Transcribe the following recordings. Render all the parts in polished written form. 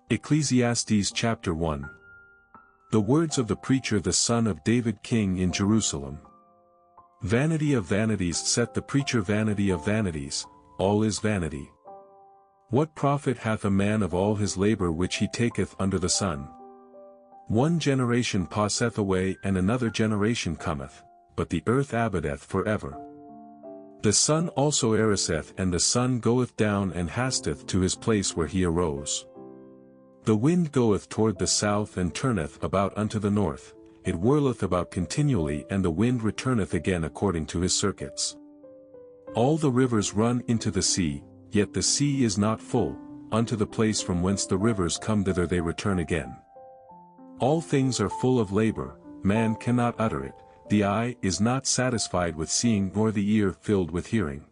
Ecclesiastes chapter 1. The words of the preacher the son of David king in Jerusalem. Vanity of vanities saith the preacher, vanity of vanities, all is vanity. What profit hath a man of all his labor which he taketh under the sun? One generation passeth away and another generation cometh, but the earth abideth for ever. The sun also eraseth, and the sun goeth down and hasteth to his place where he arose. The wind goeth toward the south and turneth about unto the north, it whirleth about continually, and the wind returneth again according to his circuits. All the rivers run into the sea, yet the sea is not full, unto the place from whence the rivers come thither they return again. All things are full of labor, man cannot utter it, the eye is not satisfied with seeing nor the ear filled with hearing.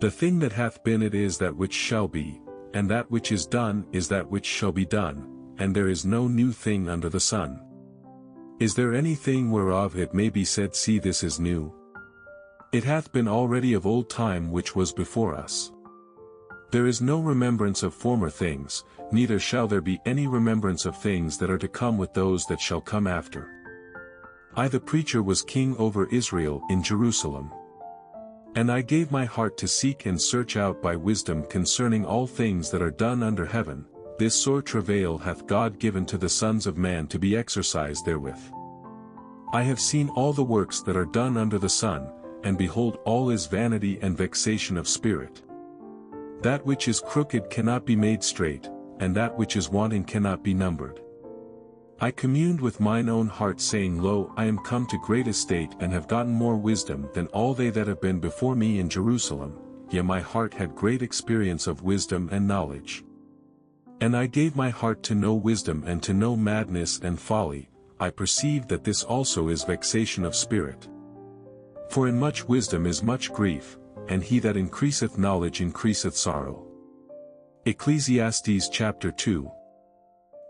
The thing that hath been it is that which shall be, and that which is done is that which shall be done, and there is no new thing under the sun. Is there anything whereof it may be said, see, this is new? It hath been already of old time which was before us. There is no remembrance of former things, neither shall there be any remembrance of things that are to come with those that shall come after. I the preacher was king over Israel in Jerusalem. And I gave my heart to seek and search out by wisdom concerning all things that are done under heaven, this sore travail hath God given to the sons of man to be exercised therewith. I have seen all the works that are done under the sun, and behold, all is vanity and vexation of spirit. That which is crooked cannot be made straight, and that which is wanting cannot be numbered. I communed with mine own heart, saying, Lo, I am come to great estate and have gotten more wisdom than all they that have been before me in Jerusalem, yea, my heart had great experience of wisdom and knowledge. And I gave my heart to know wisdom and to know madness and folly, I perceived that this also is vexation of spirit. For in much wisdom is much grief, and he that increaseth knowledge increaseth sorrow. Ecclesiastes chapter 2.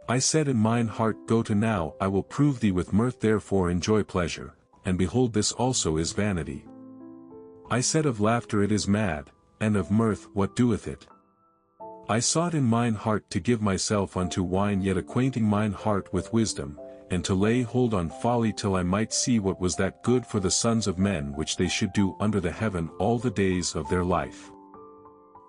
I said in mine heart, Go to now, I will prove thee with mirth, therefore enjoy pleasure, and behold, this also is vanity. I said of laughter, it is mad, and of mirth, what doeth it? I sought in mine heart to give myself unto wine, yet acquainting mine heart with wisdom, and to lay hold on folly, till I might see what was that good for the sons of men which they should do under the heaven all the days of their life.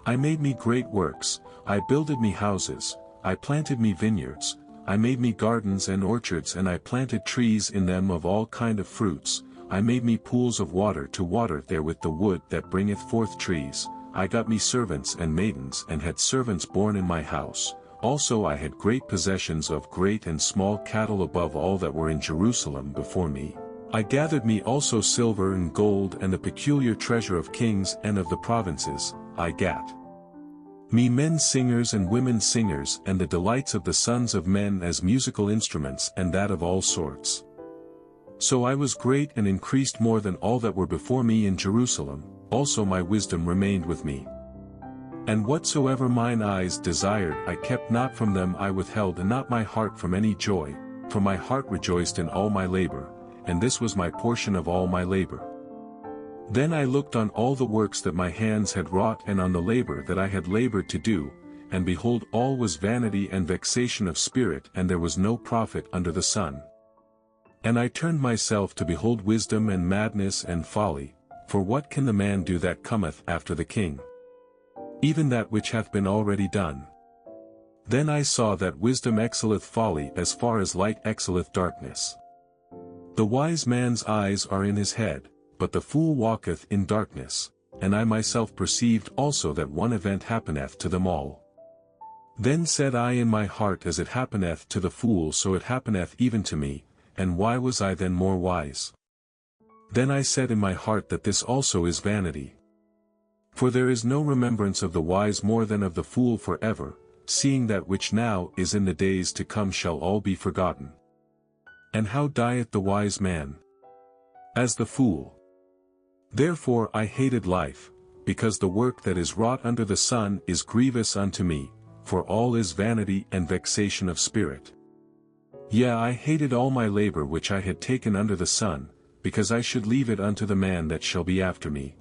I made me great works, I builded me houses, I planted me vineyards, I made me gardens and orchards, and I planted trees in them of all kind of fruits, I made me pools of water to water therewith the wood that bringeth forth trees, I got me servants and maidens, and had servants born in my house, also I had great possessions of great and small cattle above all that were in Jerusalem before me. I gathered me also silver and gold and the peculiar treasure of kings and of the provinces, I gat me men singers and women singers, and the delights of the sons of men as musical instruments, and that of all sorts. So I was great and increased more than all that were before me in Jerusalem, also my wisdom remained with me. And whatsoever mine eyes desired I kept not from them, I withheld not my heart from any joy, for my heart rejoiced in all my labor, and this was my portion of all my labor. Then I looked on all the works that my hands had wrought, and on the labor that I had labored to do, and behold, all was vanity and vexation of spirit, and there was no profit under the sun. And I turned myself to behold wisdom and madness and folly, for what can the man do that cometh after the king? Even that which hath been already done. Then I saw that wisdom excelleth folly as far as light excelleth darkness. The wise man's eyes are in his head, but the fool walketh in darkness, and I myself perceived also that one event happeneth to them all. Then said I in my heart, as it happeneth to the fool, so it happeneth even to me, and why was I then more wise? Then I said in my heart that this also is vanity. For there is no remembrance of the wise more than of the fool forever, seeing that which now is in the days to come shall all be forgotten. And how dieth the wise man? As the fool. Therefore I hated life, because the work that is wrought under the sun is grievous unto me, for all is vanity and vexation of spirit. Yea, I hated all my labor which I had taken under the sun, because I should leave it unto the man that shall be after me.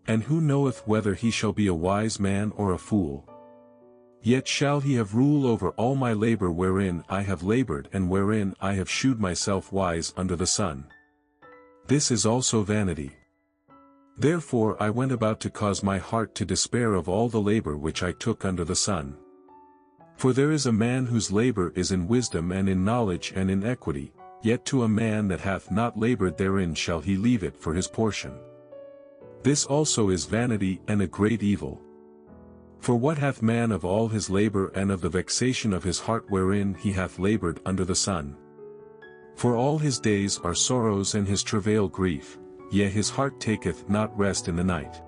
And who knoweth whether he shall be a wise man or a fool? Yet shall he have rule over all my labor wherein I have labored and wherein I have shewed myself wise under the sun. This is also vanity. Therefore I went about to cause my heart to despair of all the labor which I took under the sun. For there is a man whose labor is in wisdom and in knowledge and in equity, yet to a man that hath not labored therein shall he leave it for his portion. This also is vanity and a great evil. For what hath man of all his labor and of the vexation of his heart wherein he hath labored under the sun? For all his days are sorrows and his travail grief, yea his heart taketh not rest in the night.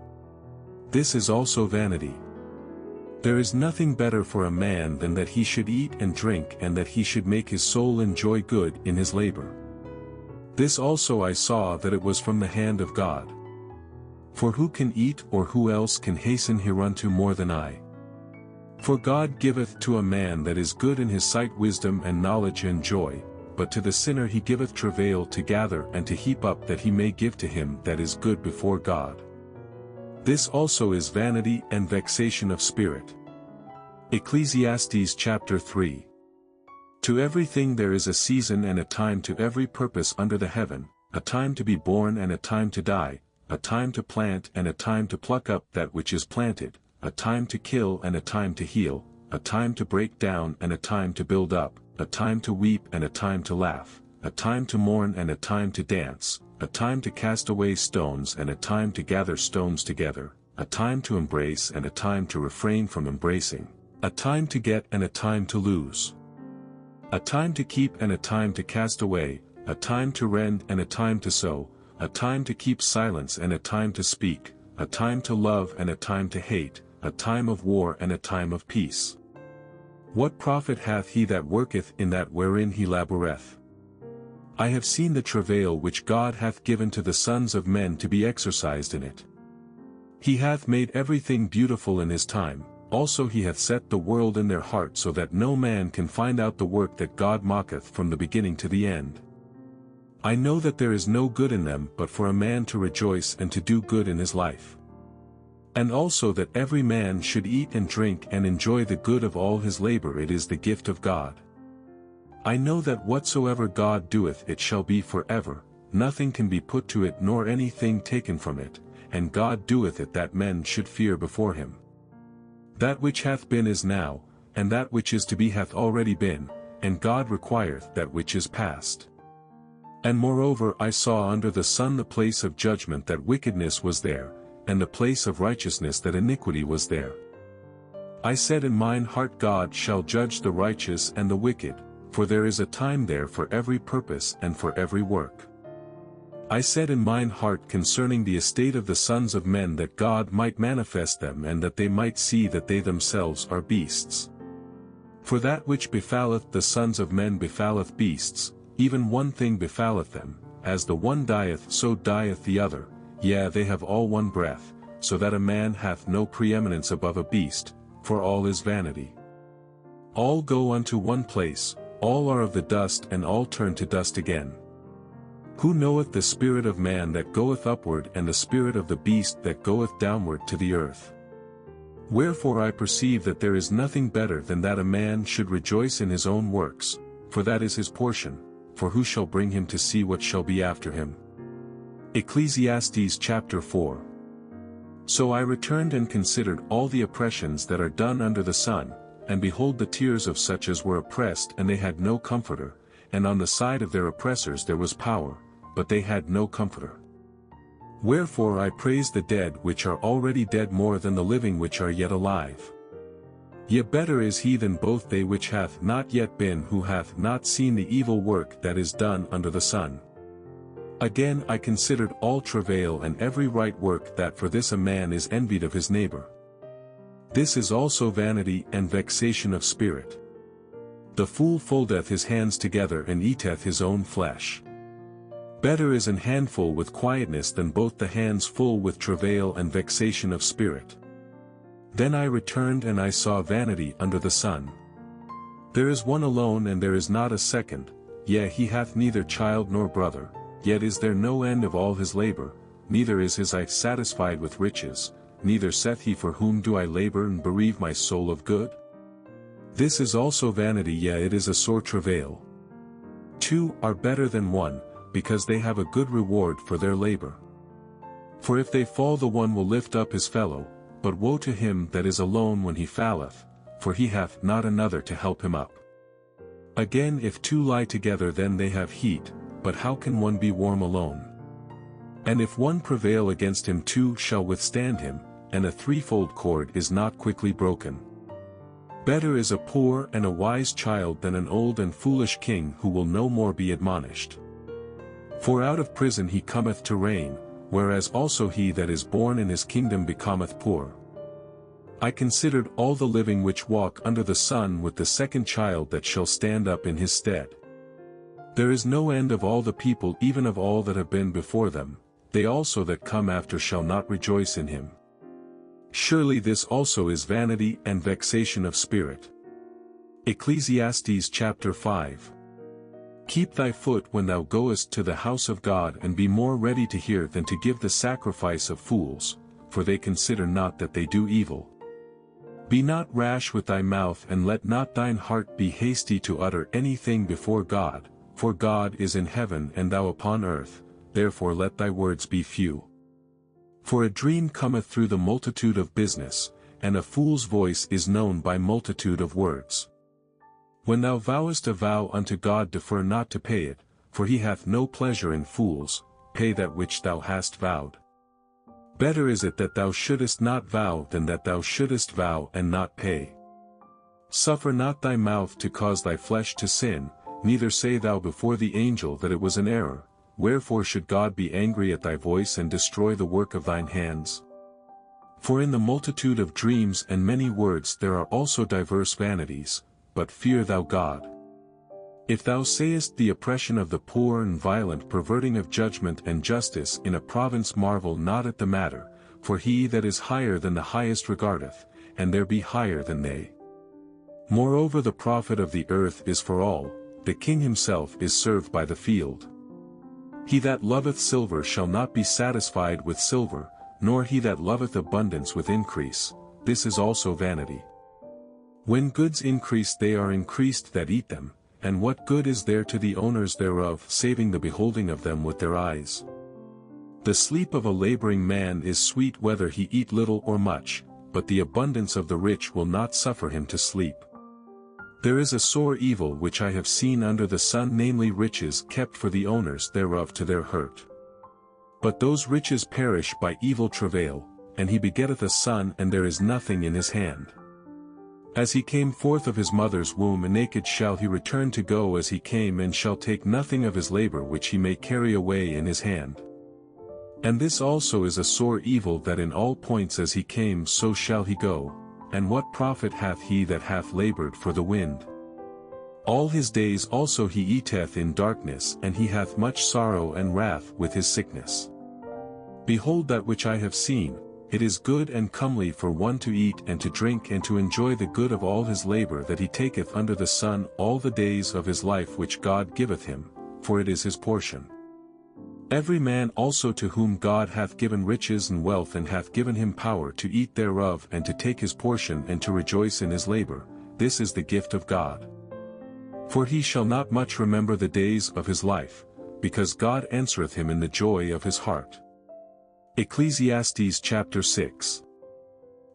This is also vanity. There is nothing better for a man than that he should eat and drink and that he should make his soul enjoy good in his labor. This also I saw that it was from the hand of God. For who can eat or who else can hasten hereunto more than I? For God giveth to a man that is good in his sight wisdom and knowledge and joy, but to the sinner he giveth travail to gather and to heap up that he may give to him that is good before God. This also is vanity and vexation of spirit. Ecclesiastes chapter 3. To everything there is a season and a time to every purpose under the heaven, a time to be born and a time to die, a time to plant and a time to pluck up that which is planted, a time to kill and a time to heal, a time to break down and a time to build up, a time to weep and a time to laugh, a time to mourn and a time to dance, a time to cast away stones and a time to gather stones together, a time to embrace and a time to refrain from embracing, a time to get and a time to lose, a time to keep and a time to cast away, a time to rend and a time to sow, a time to keep silence and a time to speak, a time to love and a time to hate, a time of war and a time of peace. What profit hath he that worketh in that wherein he laboureth? I have seen the travail which God hath given to the sons of men to be exercised in it. He hath made everything beautiful in his time, also he hath set the world in their heart so that no man can find out the work that God mocketh from the beginning to the end. I know that there is no good in them but for a man to rejoice and to do good in his life. And also that every man should eat and drink and enjoy the good of all his labor, it is the gift of God. I know that whatsoever God doeth it shall be forever, nothing can be put to it nor anything taken from it, and God doeth it that men should fear before him. That which hath been is now, and that which is to be hath already been, and God requireth that which is past. And moreover I saw under the sun the place of judgment that wickedness was there, and the place of righteousness that iniquity was there. I said in mine heart, God shall judge the righteous and the wicked, for there is a time there for every purpose and for every work. I said in mine heart concerning the estate of the sons of men that God might manifest them and that they might see that they themselves are beasts. For that which befalleth the sons of men befalleth beasts, even one thing befalleth them, as the one dieth so dieth the other, yea they have all one breath, so that a man hath no preeminence above a beast, for all is vanity. All go unto one place, all are of the dust and all turn to dust again. Who knoweth the spirit of man that goeth upward and the spirit of the beast that goeth downward to the earth? Wherefore I perceive that there is nothing better than that a man should rejoice in his own works, for that is his portion, for who shall bring him to see what shall be after him? Ecclesiastes chapter 4. So I returned and considered all the oppressions that are done under the sun, and behold the tears of such as were oppressed and they had no comforter, and on the side of their oppressors there was power, but they had no comforter. Wherefore I praise the dead which are already dead more than the living which are yet alive. Yea better is he than both they which hath not yet been who hath not seen the evil work that is done under the sun. Again I considered all travail and every right work that for this a man is envied of his neighbor. This is also vanity and vexation of spirit. The fool foldeth his hands together and eateth his own flesh. Better is an handful with quietness than both the hands full with travail and vexation of spirit. Then I returned and I saw vanity under the sun. There is one alone and there is not a second, yea he hath neither child nor brother, yet is there no end of all his labor, neither is his eye satisfied with riches, neither saith he for whom do I labor and bereave my soul of good? This is also vanity, yea, it is a sore travail. 2 are better than 1, because they have a good reward for their labor. For if they fall, the one will lift up his fellow, but woe to him that is alone when he falleth, for he hath not another to help him up. Again, if 2 lie together, then they have heat, but how can one be warm alone? And if 1 prevail against him, 2 shall withstand him, and a threefold cord is not quickly broken. Better is a poor and a wise child than an old and foolish king who will no more be admonished. For out of prison he cometh to reign, whereas also he that is born in his kingdom becometh poor. I considered all the living which walk under the sun with the second child that shall stand up in his stead. There is no end of all the people, even of all that have been before them, they also that come after shall not rejoice in him. Surely this also is vanity and vexation of spirit. Ecclesiastes chapter 5. Keep thy foot when thou goest to the house of God, and be more ready to hear than to give the sacrifice of fools, for they consider not that they do evil. Be not rash with thy mouth, and let not thine heart be hasty to utter anything before God, for God is in heaven and thou upon earth, therefore let thy words be few. For a dream cometh through the multitude of business, and a fool's voice is known by multitude of words. When thou vowest a vow unto God, defer not to pay it, for he hath no pleasure in fools, pay that which thou hast vowed. Better is it that thou shouldest not vow than that thou shouldest vow and not pay. Suffer not thy mouth to cause thy flesh to sin, neither say thou before the angel that it was an error. Wherefore should God be angry at thy voice and destroy the work of thine hands? For in the multitude of dreams and many words there are also diverse vanities, but fear thou God. If thou sayest the oppression of the poor and violent perverting of judgment and justice in a province, marvel not at the matter, for he that is higher than the highest regardeth, and there be higher than they. Moreover, the profit of the earth is for all, the king himself is served by the field. He that loveth silver shall not be satisfied with silver, nor he that loveth abundance with increase, this is also vanity. When goods increase, they are increased that eat them, and what good is there to the owners thereof, saving the beholding of them with their eyes? The sleep of a laboring man is sweet whether he eat little or much, but the abundance of the rich will not suffer him to sleep. There is a sore evil which I have seen under the sun, namely riches kept for the owners thereof to their hurt. But those riches perish by evil travail, and he begetteth a son, and there is nothing in his hand. As he came forth of his mother's womb, naked shall he return to go as he came, and shall take nothing of his labor which he may carry away in his hand. And this also is a sore evil, that in all points as he came so shall he go. And what profit hath he that hath labored for the wind? All his days also he eateth in darkness, and he hath much sorrow and wrath with his sickness. Behold, that which I have seen, it is good and comely for one to eat and to drink and to enjoy the good of all his labor that he taketh under the sun all the days of his life which God giveth him, for it is his portion. Every man also to whom God hath given riches and wealth, and hath given him power to eat thereof and to take his portion and to rejoice in his labor, this is the gift of God. For he shall not much remember the days of his life, because God answereth him in the joy of his heart. Ecclesiastes chapter 6.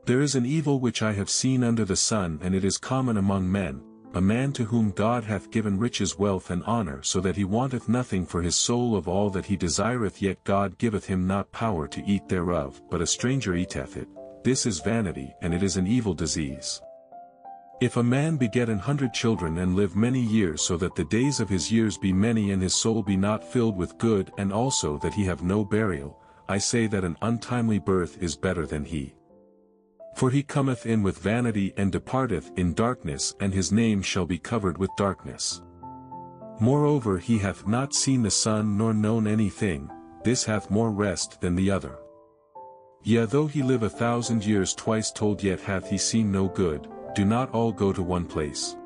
There is an evil which I have seen under the sun, and it is common among men, a man to whom God hath given riches, wealth, and honor, so that he wanteth nothing for his soul of all that he desireth, yet God giveth him not power to eat thereof, but a stranger eateth it. This is vanity, and it is an evil disease. If a man beget 100 children and live many years, so that the days of his years be many, and his soul be not filled with good, and also that he have no burial, I say that an untimely birth is better than he. For he cometh in with vanity and departeth in darkness, and his name shall be covered with darkness. Moreover, he hath not seen the sun nor known anything, this hath more rest than the other. Yea, though he live 1,000 years twice told, yet hath he seen no good. Do not all go to one place.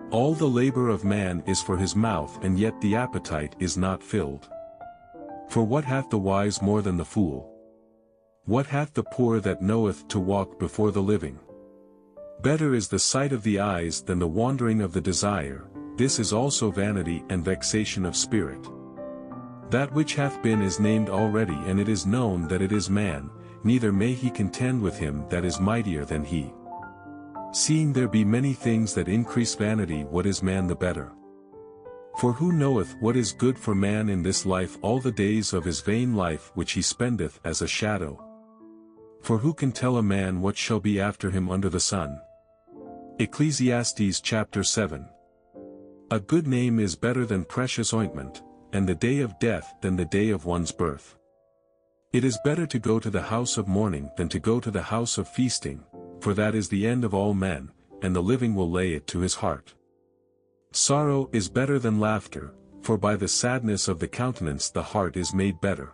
All the labor of man is for his mouth, and yet the appetite is not filled. For what hath the wise more than the fool? What hath the poor that knoweth to walk before the living? Better is the sight of the eyes than the wandering of the desire, this is also vanity and vexation of spirit. That which hath been is named already, and it is known that it is man, neither may he contend with him that is mightier than he. Seeing there be many things that increase vanity, what is man the better? For who knoweth what is good for man in this life, all the days of his vain life which he spendeth as a shadow? For who can tell a man what shall be after him under the sun? Ecclesiastes chapter 7. A good name is better than precious ointment, and the day of death than the day of one's birth. It is better to go to the house of mourning than to go to the house of feasting, for that is the end of all men, and the living will lay it to his heart. Sorrow is better than laughter, for by the sadness of the countenance the heart is made better.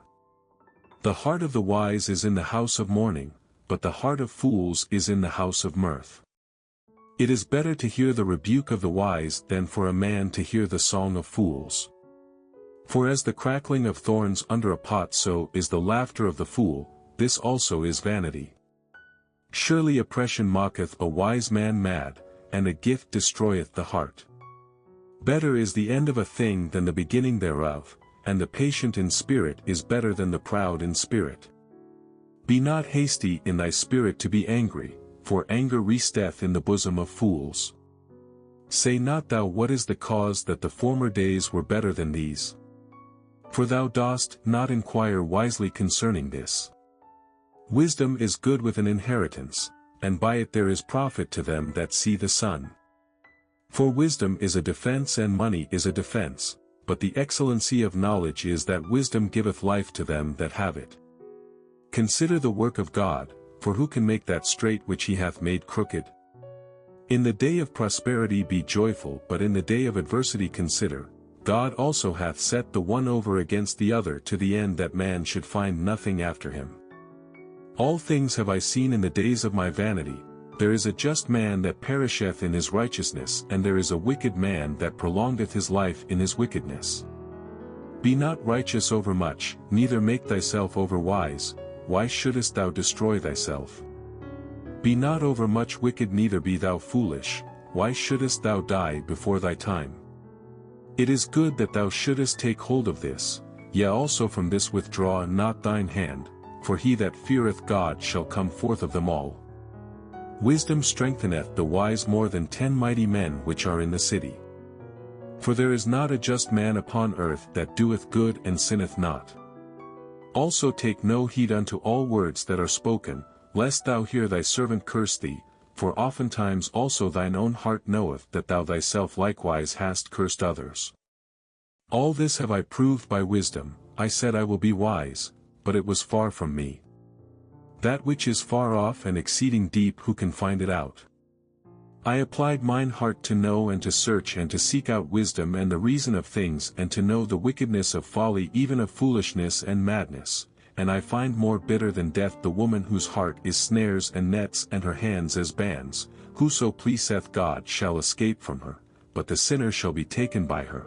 The heart of the wise is in the house of mourning, but the heart of fools is in the house of mirth. It is better to hear the rebuke of the wise than for a man to hear the song of fools. For as the crackling of thorns under a pot, so is the laughter of the fool, this also is vanity. Surely oppression mocketh a wise man mad, and a gift destroyeth the heart. Better is the end of a thing than the beginning thereof, and the patient in spirit is better than the proud in spirit. Be not hasty in thy spirit to be angry, for anger resteth in the bosom of fools. Say not thou, what is the cause that the former days were better than these? For thou dost not inquire wisely concerning this. Wisdom is good with an inheritance, and by it there is profit to them that see the sun. For wisdom is a defense and money is a defense, but the excellency of knowledge is that wisdom giveth life to them that have it. Consider the work of God, for who can make that straight which he hath made crooked? In the day of prosperity be joyful, but in the day of adversity consider, God also hath set the one over against the other, to the end that man should find nothing after him. All things have I seen in the days of my vanity, there is a just man that perisheth in his righteousness, and there is a wicked man that prolongeth his life in his wickedness. Be not righteous over much, neither make thyself over wise, why shouldest thou destroy thyself? Be not over much wicked, neither be thou foolish, why shouldest thou die before thy time? It is good that thou shouldest take hold of this, yea also from this withdraw not thine hand, for he that feareth God shall come forth of them all. Wisdom strengtheneth the wise more than 10 mighty men which are in the city. For there is not a just man upon earth that doeth good and sinneth not. Also take no heed unto all words that are spoken, lest thou hear thy servant curse thee, for oftentimes also thine own heart knoweth that thou thyself likewise hast cursed others. All this have I proved by wisdom, I said I will be wise, but it was far from me. That which is far off and exceeding deep, who can find it out? I applied mine heart to know and to search and to seek out wisdom and the reason of things, and to know the wickedness of folly, even of foolishness and madness, and I find more bitter than death the woman whose heart is snares and nets and her hands as bands. Whoso pleaseth God shall escape from her, but the sinner shall be taken by her.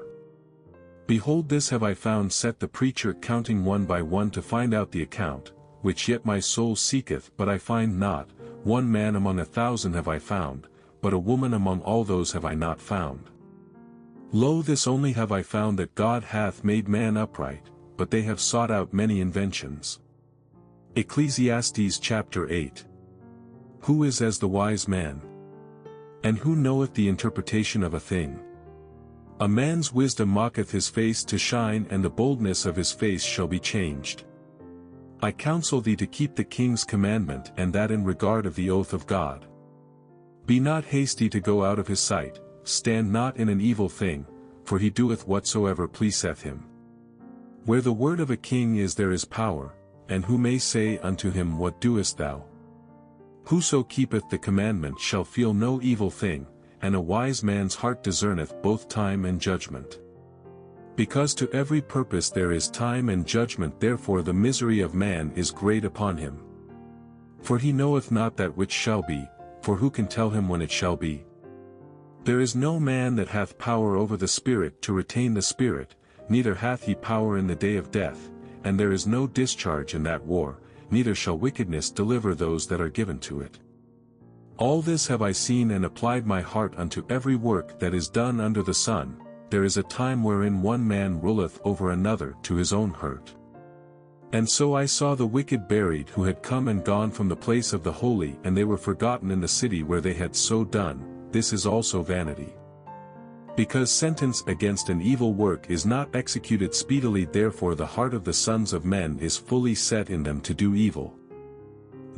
Behold, this have I found, saith the preacher, counting one by one to find out the account, which yet my soul seeketh, but I find not. One man among 1,000 have I found, but a woman among all those have I not found. Lo, this only have I found, that God hath made man upright, but they have sought out many inventions. Ecclesiastes chapter 8. Who is as the wise man? And who knoweth the interpretation of a thing? A man's wisdom mocketh his face to shine, and the boldness of his face shall be changed. I counsel thee to keep the king's commandment, and that in regard of the oath of God. Be not hasty to go out of his sight, stand not in an evil thing, for he doeth whatsoever pleaseth him. Where the word of a king is, there is power, and who may say unto him, what doest thou? Whoso keepeth the commandment shall feel no evil thing, and a wise man's heart discerneth both time and judgment. Because to every purpose there is time and judgment, therefore the misery of man is great upon him. For he knoweth not that which shall be, for who can tell him when it shall be? There is no man that hath power over the spirit to retain the spirit, neither hath he power in the day of death, and there is no discharge in that war, neither shall wickedness deliver those that are given to it. All this have I seen and applied my heart unto every work that is done under the sun. There is a time wherein one man ruleth over another to his own hurt. And so I saw the wicked buried who had come and gone from the place of the holy, and they were forgotten in the city where they had so done. This is also vanity. Because sentence against an evil work is not executed speedily, therefore the heart of the sons of men is fully set in them to do evil.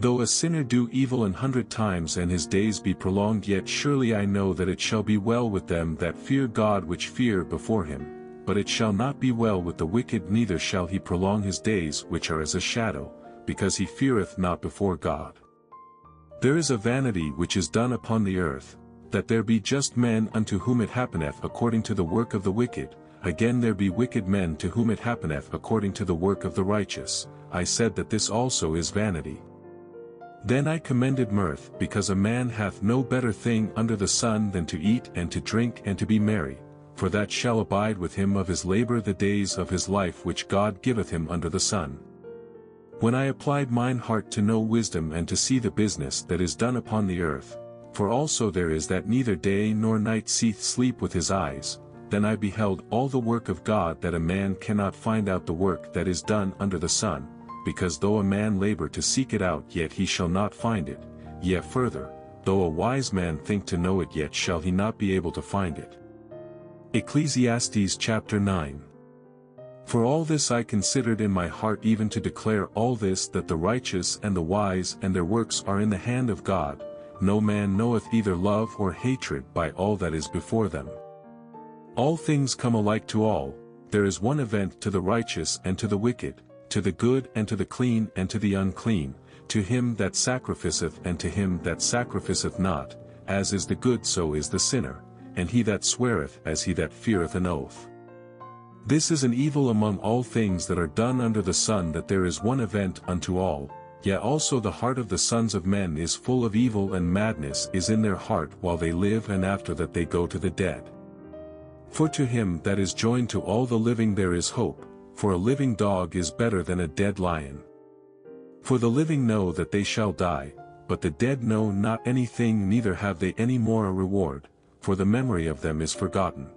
Though a sinner do evil 100 times and his days be prolonged, yet surely I know that it shall be well with them that fear God, which fear before him. But it shall not be well with the wicked, neither shall he prolong his days, which are as a shadow, because he feareth not before God. There is a vanity which is done upon the earth, that there be just men unto whom it happeneth according to the work of the wicked, again there be wicked men to whom it happeneth according to the work of the righteous. I said that this also is vanity. Then I commended mirth, because a man hath no better thing under the sun than to eat and to drink and to be merry, for that shall abide with him of his labor the days of his life which God giveth him under the sun. When I applied mine heart to know wisdom and to see the business that is done upon the earth, for also there is that neither day nor night seeth sleep with his eyes, then I beheld all the work of God, that a man cannot find out the work that is done under the sun, because though a man labor to seek it out, yet he shall not find it. Yet further, though a wise man think to know it, yet shall he not be able to find it. Ecclesiastes chapter 9. For all this I considered in my heart, even to declare all this, that the righteous and the wise and their works are in the hand of God. No man knoweth either love or hatred by all that is before them. All things come alike to all. There is one event to the righteous and to the wicked, to the good and to the clean and to the unclean, to him that sacrificeth and to him that sacrificeth not. As is the good, so is the sinner, and he that sweareth as he that feareth an oath. This is an evil among all things that are done under the sun, that there is one event unto all. Yet also the heart of the sons of men is full of evil, and madness is in their heart while they live, and after that they go to the dead. For to him that is joined to all the living there is hope, for a living dog is better than a dead lion. For the living know that they shall die, but the dead know not anything, neither have they any more a reward, for the memory of them is forgotten.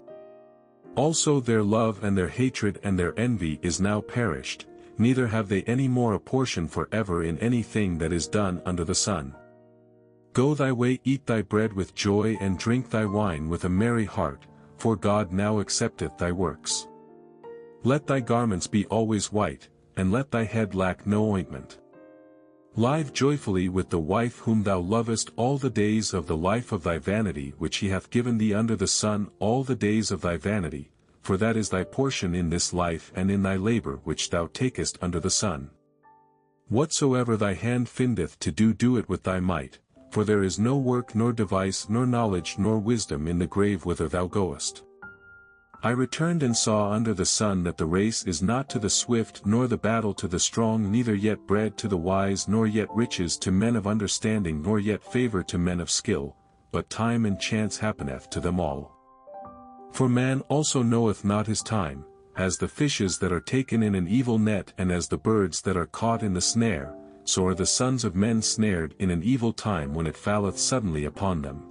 Also their love and their hatred and their envy is now perished, neither have they any more a portion for ever in anything that is done under the sun. Go thy way, eat thy bread with joy, and drink thy wine with a merry heart, for God now accepteth thy works. Let thy garments be always white, and let thy head lack no ointment. Live joyfully with the wife whom thou lovest all the days of the life of thy vanity, which he hath given thee under the sun, all the days of thy vanity, for that is thy portion in this life and in thy labor which thou takest under the sun. Whatsoever thy hand findeth to do, do it with thy might, for there is no work nor device nor knowledge nor wisdom in the grave whither thou goest. I returned and saw under the sun that the race is not to the swift, nor the battle to the strong, neither yet bread to the wise, nor yet riches to men of understanding, nor yet favor to men of skill, but time and chance happeneth to them all. For man also knoweth not his time, as the fishes that are taken in an evil net, and as the birds that are caught in the snare, so are the sons of men snared in an evil time, when it falleth suddenly upon them.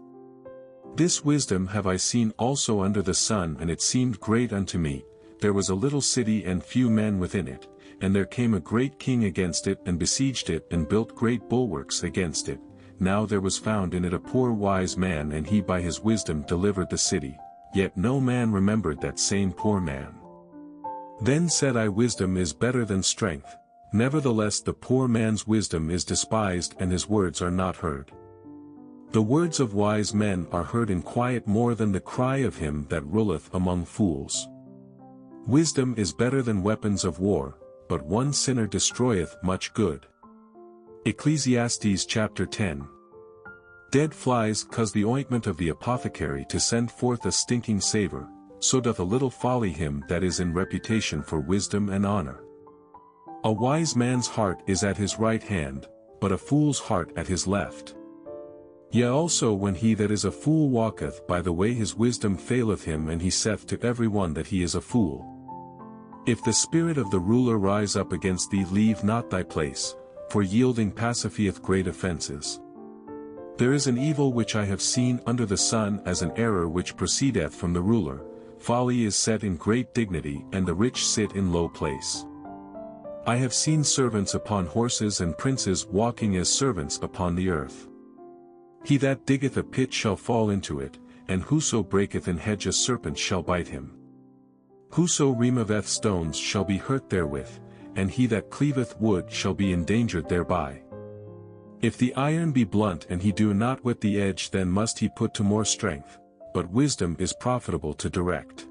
This wisdom have I seen also under the sun, and it seemed great unto me. There was a little city and few men within it, and there came a great king against it, and besieged it, and built great bulwarks against it. Now there was found in it a poor wise man, and he by his wisdom delivered the city. Yet no man remembered that same poor man. Then said I, wisdom is better than strength. Nevertheless the poor man's wisdom is despised, and his words are not heard. The words of wise men are heard in quiet more than the cry of him that ruleth among fools. Wisdom is better than weapons of war, but one sinner destroyeth much good. Ecclesiastes chapter 10. Dead flies cause the ointment of the apothecary to send forth a stinking savour, so doth a little folly him that is in reputation for wisdom and honour. A wise man's heart is at his right hand, but a fool's heart at his left. Yea, also when he that is a fool walketh by the way, his wisdom faileth him, and he saith to every one that he is a fool. If the spirit of the ruler rise up against thee, leave not thy place, for yielding pacifieth great offences. There is an evil which I have seen under the sun as an error which proceedeth from the ruler. Folly is set in great dignity and the rich sit in low place. I have seen servants upon horses and princes walking as servants upon the earth. He that diggeth a pit shall fall into it, and whoso breaketh an hedge a serpent shall bite him. Whoso removeth stones shall be hurt therewith, and he that cleaveth wood shall be endangered thereby. If the iron be blunt and he do not whet the edge, then must he put to more strength, but wisdom is profitable to direct.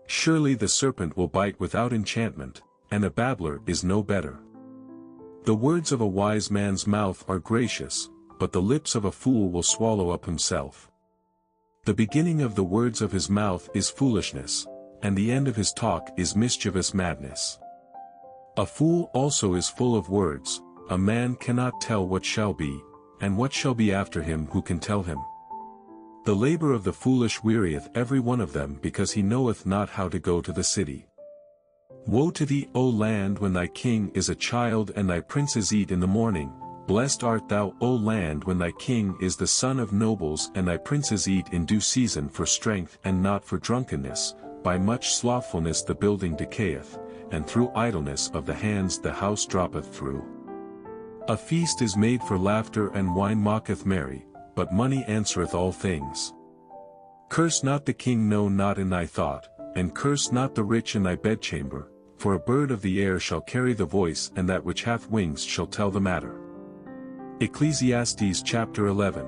Surely the serpent will bite without enchantment, and a babbler is no better. The words of a wise man's mouth are gracious, but the lips of a fool will swallow up himself. The beginning of the words of his mouth is foolishness, and the end of his talk is mischievous madness. A fool also is full of words, a man cannot tell what shall be, and what shall be after him who can tell him. The labor of the foolish wearieth every one of them because he knoweth not how to go to the city. Woe to thee, O land, when thy king is a child and thy princes eat in the morning. Blessed art thou, O land, when thy king is the son of nobles and thy princes eat in due season for strength and not for drunkenness. By much slothfulness the building decayeth, and through idleness of the hands the house droppeth through. A feast is made for laughter and wine mocketh merry, but money answereth all things. Curse not the king, no, not in thy thought, and curse not the rich in thy bedchamber, for a bird of the air shall carry the voice, and that which hath wings shall tell the matter. Ecclesiastes chapter 11.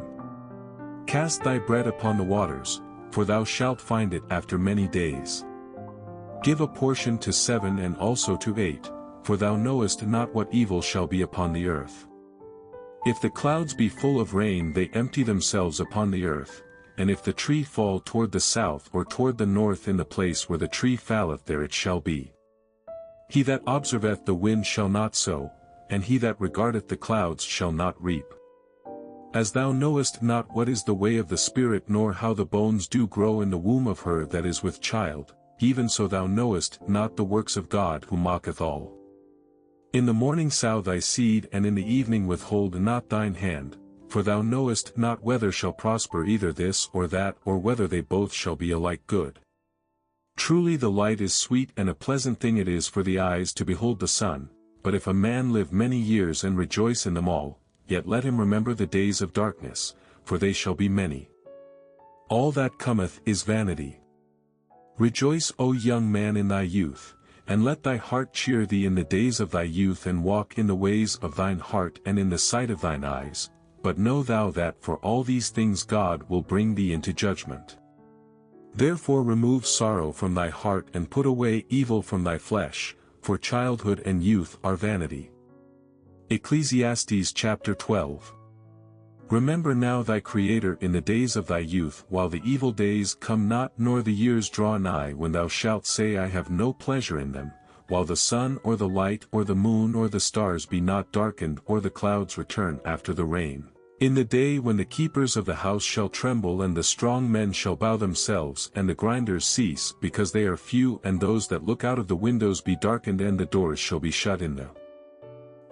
Cast thy bread upon the waters, for thou shalt find it after many days. Give a portion to 7 and also to 8, for thou knowest not what evil shall be upon the earth. If the clouds be full of rain, they empty themselves upon the earth, and if the tree fall toward the south or toward the north, in the place where the tree falleth there it shall be. He that observeth the wind shall not sow, and he that regardeth the clouds shall not reap. As thou knowest not what is the way of the Spirit, nor how the bones do grow in the womb of her that is with child, even so thou knowest not the works of God who mocketh all. In the morning sow thy seed, and in the evening withhold not thine hand, for thou knowest not whether shall prosper either this or that, or whether they both shall be alike good. Truly the light is sweet, and a pleasant thing it is for the eyes to behold the sun, but if a man live many years and rejoice in them all, yet let him remember the days of darkness, for they shall be many. All that cometh is vanity. Rejoice, O young man, in thy youth, and let thy heart cheer thee in the days of thy youth, and walk in the ways of thine heart and in the sight of thine eyes, but know thou that for all these things God will bring thee into judgment. Therefore remove sorrow from thy heart and put away evil from thy flesh, for childhood and youth are vanity. Ecclesiastes chapter 12. Remember now thy Creator in the days of thy youth, while the evil days come not nor the years draw nigh, when thou shalt say, I have no pleasure in them, while the sun or the light or the moon or the stars be not darkened, or the clouds return after the rain. In the day when the keepers of the house shall tremble, and the strong men shall bow themselves, and the grinders cease because they are few, and those that look out of the windows be darkened, and the doors shall be shut in the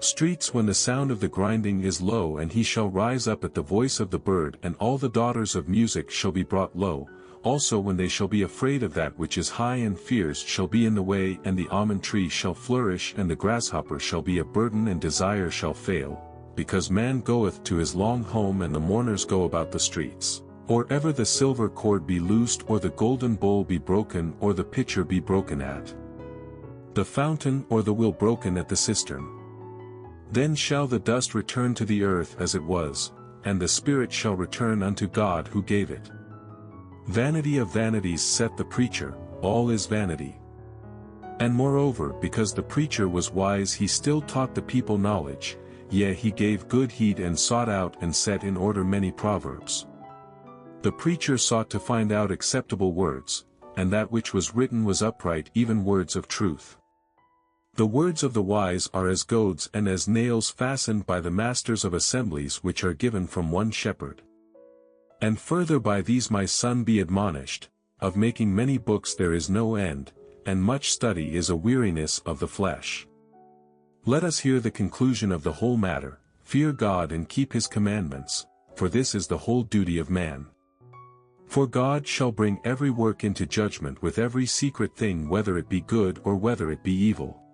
streets, when the sound of the grinding is low, and he shall rise up at the voice of the bird, and all the daughters of music shall be brought low. Also when they shall be afraid of that which is high, and fears shall be in the way, and the almond tree shall flourish, and the grasshopper shall be a burden, and desire shall fail, because man goeth to his long home, and the mourners go about the streets. Or ever the silver cord be loosed, or the golden bowl be broken, or the pitcher be broken at the fountain, or the wheel broken at the cistern. Then shall the dust return to the earth as it was, and the spirit shall return unto God who gave it. Vanity of vanities saith the preacher, all is vanity. And moreover, because the preacher was wise, he still taught the people knowledge, yea, he gave good heed, and sought out and set in order many proverbs. The preacher sought to find out acceptable words, and that which was written was upright, even words of truth. The words of the wise are as goads, and as nails fastened by the masters of assemblies, which are given from one shepherd. And further, by these my son be admonished, of making many books there is no end, and much study is a weariness of the flesh. Let us hear the conclusion of the whole matter: fear God and keep his commandments, for this is the whole duty of man. For God shall bring every work into judgment with every secret thing, whether it be good or whether it be evil.